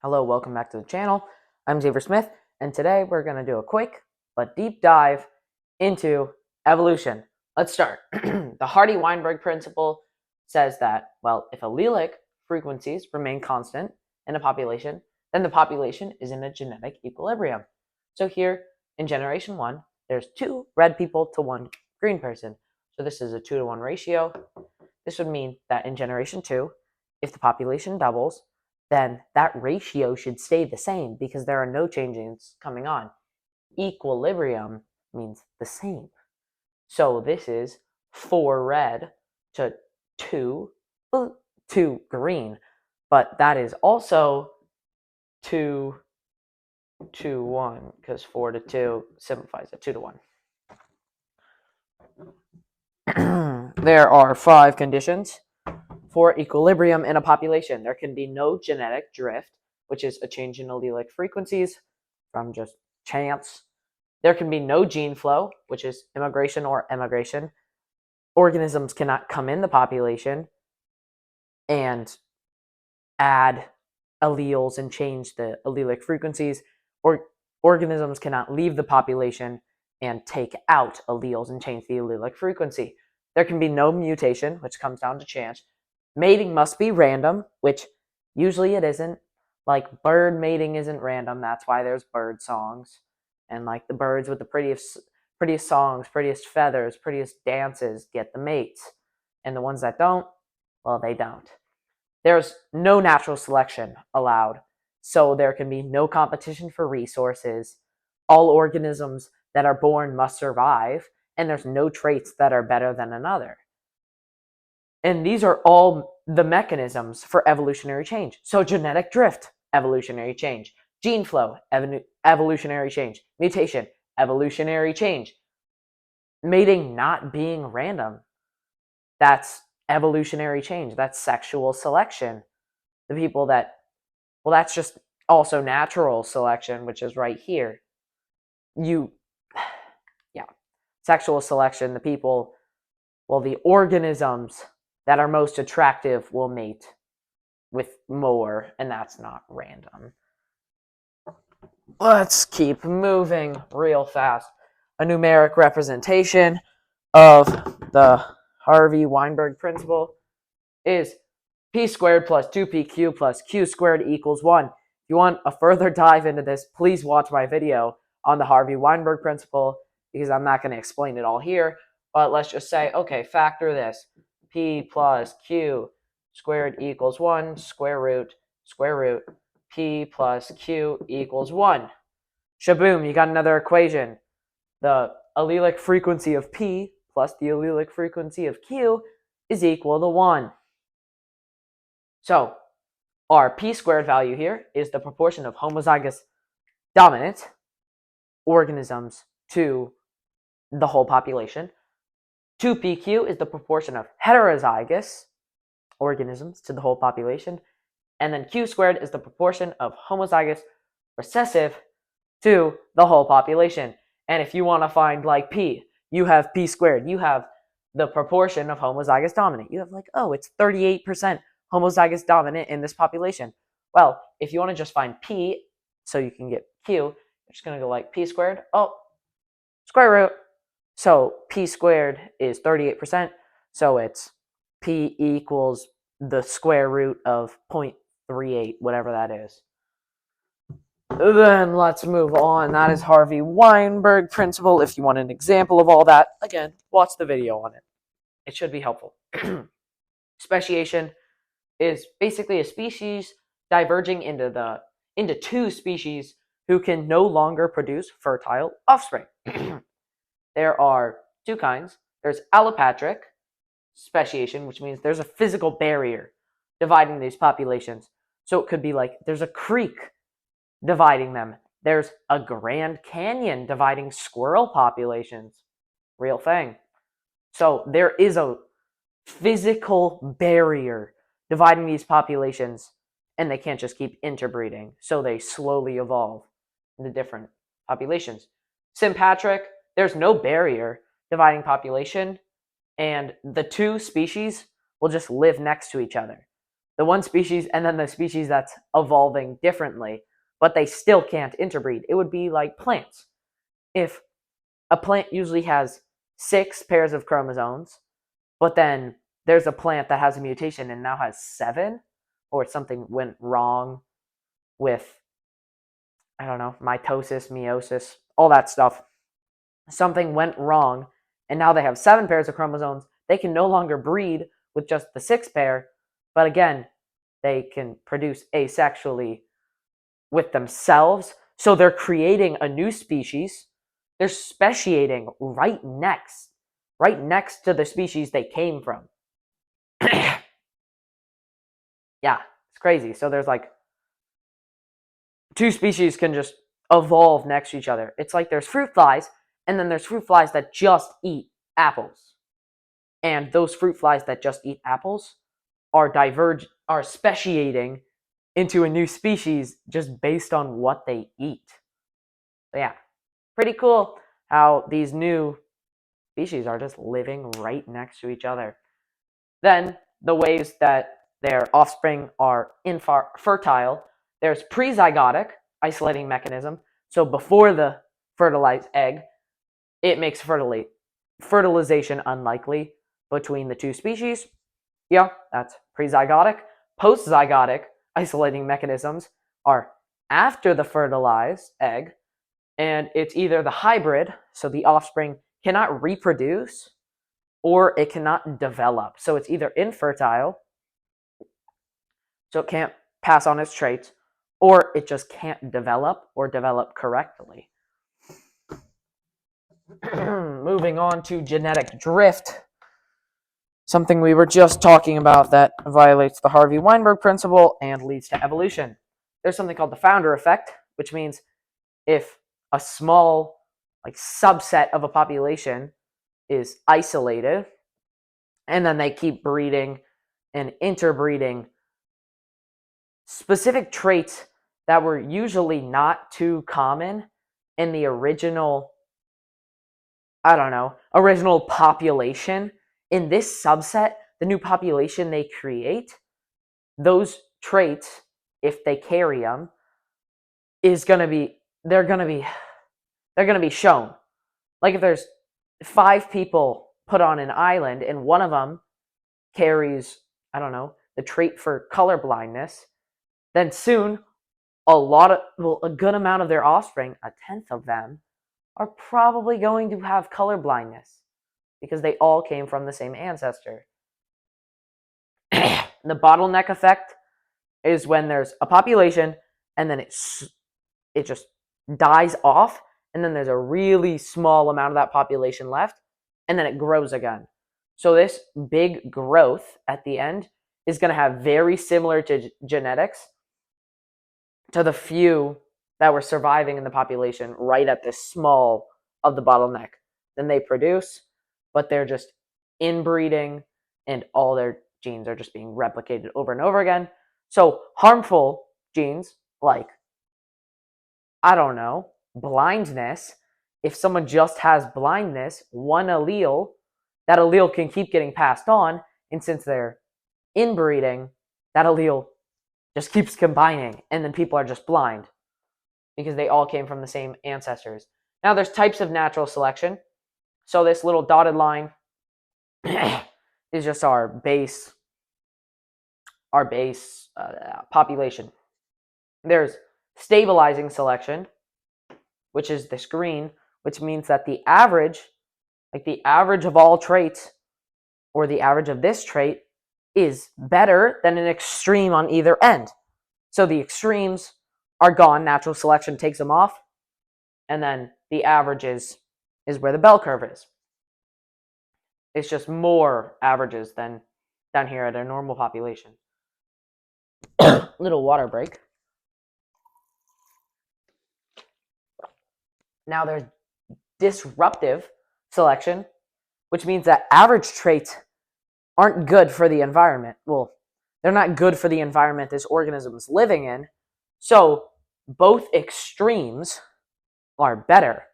Hello, welcome back to the channel. I'm Xavier Smith, and today we're going to do a quick but deep dive into evolution. Let's start. The Hardy-Weinberg principle says that, well, if allelic frequencies remain constant in a population, then the population is in a genetic equilibrium. So here in generation 1, there's 2 red people to 1 green person. So this is a 2-to-1 ratio. This would mean that in generation 2, if the population doubles, then that ratio should stay the same because there are no changes coming on. Equilibrium means the same. So this is 4 red to 2 green, but that is also 2 to 1 because 4 to 2 simplifies it 2 to 1. There are 5 conditions for equilibrium in a population. There can be no genetic drift, which is a change in allelic frequencies from just chance. There can be no gene flow, which is immigration or emigration. Organisms cannot come in the population and add alleles and change the allelic frequencies, or organisms cannot leave the population and take out alleles and change the allelic frequency. There can be no mutation, which comes down to chance. Mating must be random, which usually it isn't. Like bird mating isn't random. That's why there's bird songs. And like the birds with the prettiest songs, prettiest feathers, prettiest dances get the mates. And the ones that don't, well, they don't. There's no natural selection allowed. So there can be no competition for resources. All organisms that are born must survive. And there's no traits that are better than another. And these are all the mechanisms for evolutionary change. So genetic drift, evolutionary change. Gene flow, evolutionary change. Mutation, evolutionary change. Mating not being random, that's evolutionary change. That's sexual selection. The people that, well, that's just also natural selection, which is right here. Sexual selection, the people, well, the organisms that are most attractive will mate with more, and that's not random. Let's keep moving real fast. A numeric representation of the Hardy-Weinberg principle is p squared plus 2pq plus q squared equals 1. If you want a further dive into this, please watch my video on the Hardy-Weinberg principle because I'm not going to explain it all here. But let's just say, okay, factor this. P plus q squared equals 1, square root, p plus q equals 1. Shaboom, you got another equation. The allelic frequency of p plus the allelic frequency of q is equal to 1. So our p squared value here is the proportion of homozygous dominant organisms to the whole population. 2pq is the proportion of heterozygous organisms to the whole population. And then q squared is the proportion of homozygous recessive to the whole population. And if you want to find like p, you have p squared. You have the proportion of homozygous dominant. You have like, oh, it's 38% homozygous dominant in this population. Well, if you want to just find p so you can get q, you're just going to go like p squared, square root. So p squared is 38%, so it's p equals the square root of 0.38, whatever that is. Then let's move on. That is Hardy-Weinberg principle. If you want an example of all that, again, watch the video on it. It should be helpful. Speciation is basically a species diverging into 2 species who can no longer produce fertile offspring. There are 2 kinds. There's allopatric speciation, which means there's a physical barrier dividing these populations. So it could be like there's a creek dividing them. There's a Grand Canyon dividing squirrel populations. Real thing. So there is a physical barrier dividing these populations, and they can't just keep interbreeding. So they slowly evolve into different populations. Sympatric, there's no barrier dividing population, and the 2 species will just live next to each other. the one species and then the species that's evolving differently, but they still can't interbreed. It would be like plants. If a plant usually has 6 pairs of chromosomes, but then there's a plant that has a mutation and now has 7, or something went wrong with, I don't know, mitosis, meiosis, all that stuff. Something went wrong, and now they have 7 pairs of chromosomes. They can no longer breed with just the 6th pair, but again, they can produce asexually with themselves. So they're creating a new species. They're speciating right next to the species they came from. Yeah, it's crazy. So there's like 2 species can just evolve next to each other. It's like there's fruit flies, and then there's fruit flies that just eat apples. And those fruit flies that just eat apples are speciating into a new species just based on what they eat. So yeah, pretty cool how these new species are just living right next to each other. Then the ways that their offspring are infertile, there's prezygotic isolating mechanism. So before the fertilized egg, it makes fertilization unlikely between the 2 species. Yeah, that's prezygotic. Postzygotic isolating mechanisms are after the fertilized egg, and it's either the hybrid, so the offspring cannot reproduce, or it cannot develop. So it's either infertile, so it can't pass on its traits, or it just can't develop or develop correctly. Moving on to genetic drift, something we were just talking about that violates the Harvey-Weinberg principle and leads to evolution. There's something called the founder effect, which means if a small subset of a population is isolated, and then they keep breeding and interbreeding specific traits that were usually not too common in the original population. In this subset, the new population they create, those traits, if they carry them, they're gonna be shown. Like if there's 5 people put on an island and one of them carries, the trait for color blindness, then soon a good amount of their offspring, 1/10 of them, are probably going to have color blindness because they all came from the same ancestor. The bottleneck effect is when there's a population and then it just dies off, and then there's a really small amount of that population left, and then it grows again. So this big growth at the end is going to have very similar to genetics to the few that were surviving in the population right at this small of the bottleneck. Then they produce, but they're just inbreeding, and all their genes are just being replicated over and over again. So harmful genes like, blindness, if someone just has blindness, one allele, that allele can keep getting passed on, and since they're inbreeding, that allele just keeps combining, and then people are just blind because they all came from the same ancestors. Now there's types of natural selection. So this little dotted line is just our base population. There's stabilizing selection, which is this green, which means that the average of all traits, or the average of this trait, is better than an extreme on either end. So the extremes are gone, natural selection takes them off, and then the averages is where the bell curve is. It's just more averages than down here at a normal population. Little water break. Now there's disruptive selection, which means that average traits aren't good for the environment. Well, they're not good for the environment this organism is living in. So both extremes are better.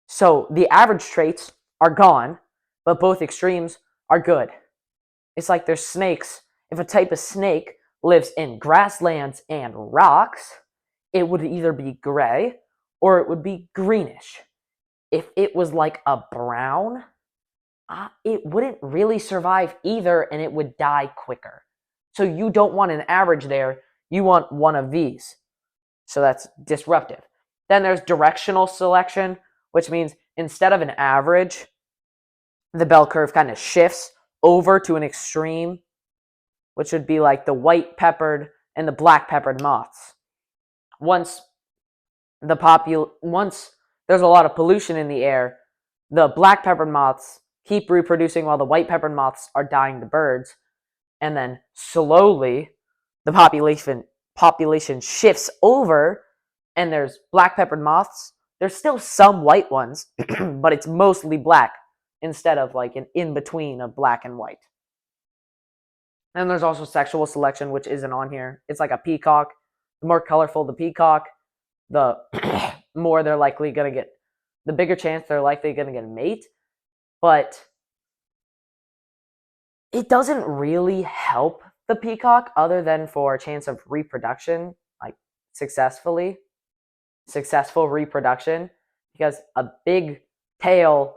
So the average traits are gone, but both extremes are good. It's like there's snakes. If a type of snake lives in grasslands and rocks, it would either be gray or it would be greenish. If it was like a brown, it wouldn't really survive either and it would die quicker. So you don't want an average there, you want one of these. So that's disruptive. Then there's directional selection, which means instead of an average, the bell curve kind of shifts over to an extreme, which would be like the white peppered and the black peppered moths. Once there's a lot of pollution in the air, the black peppered moths keep reproducing while the white peppered moths are dying the birds, and then slowly the population shifts over and there's black peppered moths. There's still some white ones, but it's mostly black instead of like an in-between of black and white. And there's also sexual selection, which isn't on here. It's like a peacock. The more colorful the peacock, the more they're likely going to get, the bigger chance they're likely going to get a mate. But it doesn't really help the peacock other than for a chance of reproduction, like successful reproduction, because a big tail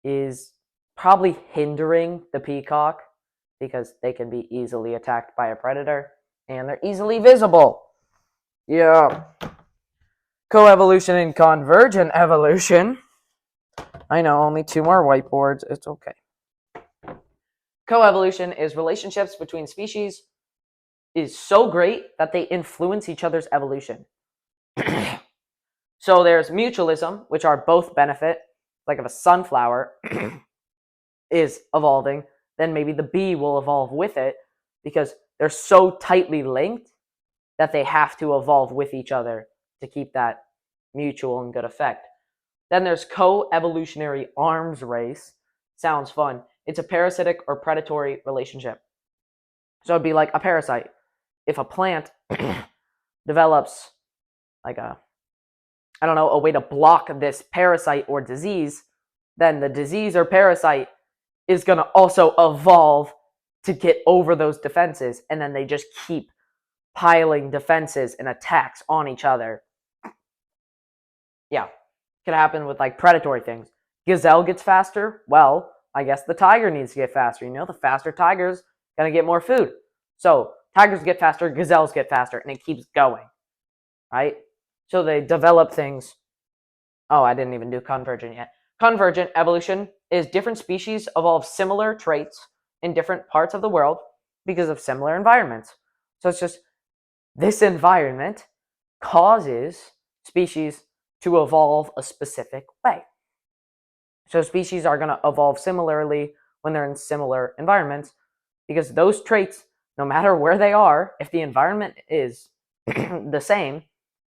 is probably hindering the peacock because they can be easily attacked by a predator and they're easily visible. Yeah. Coevolution and convergent evolution. I know, only 2 more whiteboards. It's okay. Coevolution is relationships between species is so great that they influence each other's evolution. So there's mutualism, which are both benefit. Like if a sunflower is evolving, then maybe the bee will evolve with it because they're so tightly linked that they have to evolve with each other to keep that mutual and good effect. Then there's co-evolutionary arms race. Sounds fun. It's a parasitic or predatory relationship. So it'd be like a parasite. If a plant develops like a way to block this parasite or disease, then the disease or parasite is going to also evolve to get over those defenses, and then they just keep piling defenses and attacks on each other. Yeah, could happen with like predatory things. Gazelle gets faster. Well, I guess the tiger needs to get faster. The faster tiger's gonna get more food. So tigers get faster, gazelles get faster, and it keeps going, right? So they develop things. Oh, I didn't even do convergent yet. Convergent evolution is different species evolve similar traits in different parts of the world because of similar environments. So it's just this environment causes species to evolve a specific way. So species are going to evolve similarly when they're in similar environments because those traits, no matter where they are, if the environment is the same,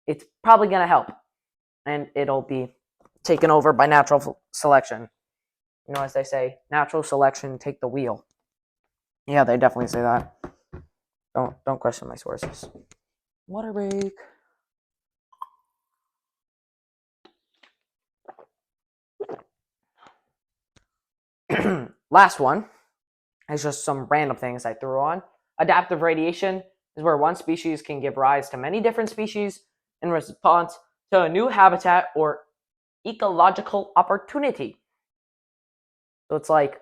it's probably going to help. And it'll be taken over by natural selection. As they say, natural selection, take the wheel. Yeah, they definitely say that. Don't question my sources. Water break. Last one is just some random things I threw on. Adaptive radiation is where one species can give rise to many different species in response to a new habitat or ecological opportunity. So it's like,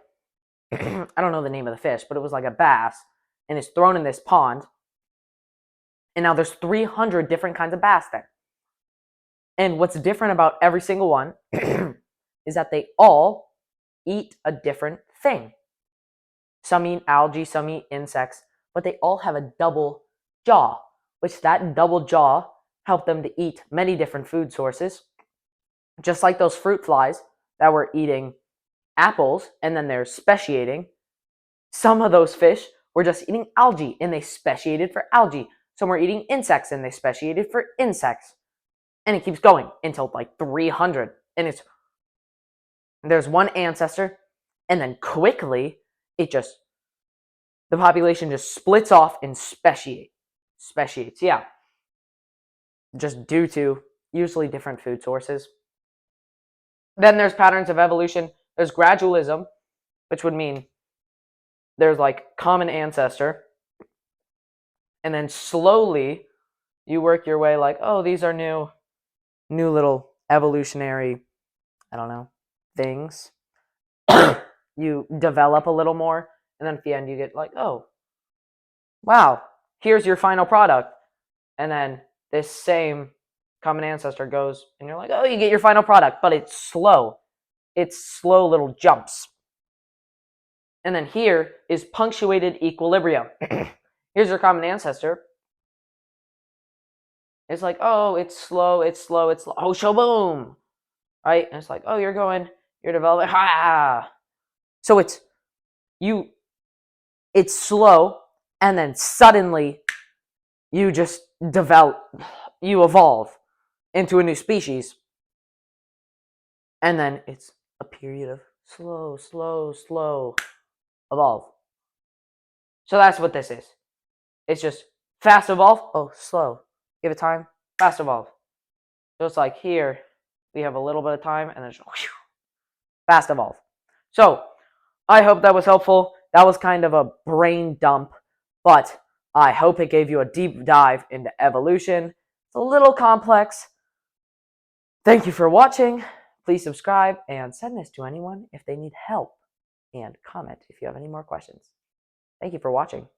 I don't know the name of the fish, but it was like a bass, and it's thrown in this pond, and now there's 300 different kinds of bass there. And what's different about every single one is that they all eat a different thing. Some eat algae, some eat insects, but they all have a double jaw, which that double jaw helped them to eat many different food sources. Just like those fruit flies that were eating apples and then they're speciating, some of those fish were just eating algae and they speciated for algae. Some were eating insects and they speciated for insects. And it keeps going until like 300. And there's one ancestor, and then quickly the population just splits off and speciates. Yeah. Just due to usually different food sources. Then there's patterns of evolution. There's gradualism, which would mean there's like common ancestor, And then slowly you work your way like, oh, these are new little evolutionary, I don't know, things. You develop a little more, and then at the end you get like, oh, wow, here's your final product. And then this same common ancestor goes, and you're like, oh, you get your final product, but it's slow. It's slow little jumps. And then here is punctuated equilibrium. Here's your common ancestor. It's like, oh, it's slow, it's slow, it's slow. Oh, shaboom. Right? And it's like, oh, you're developing. Ha! So it's slow, and then suddenly you just you evolve into a new species. And then it's a period of slow evolve. So that's what this is. It's just fast evolve, oh, slow. Give it time, fast evolve. So it's like here, we have a little bit of time, and then just fast evolve. So I hope that was helpful. That was kind of a brain dump, but I hope it gave you a deep dive into evolution. It's a little complex. Thank you for watching. Please subscribe and send this to anyone if they need help. And comment if you have any more questions. Thank you for watching.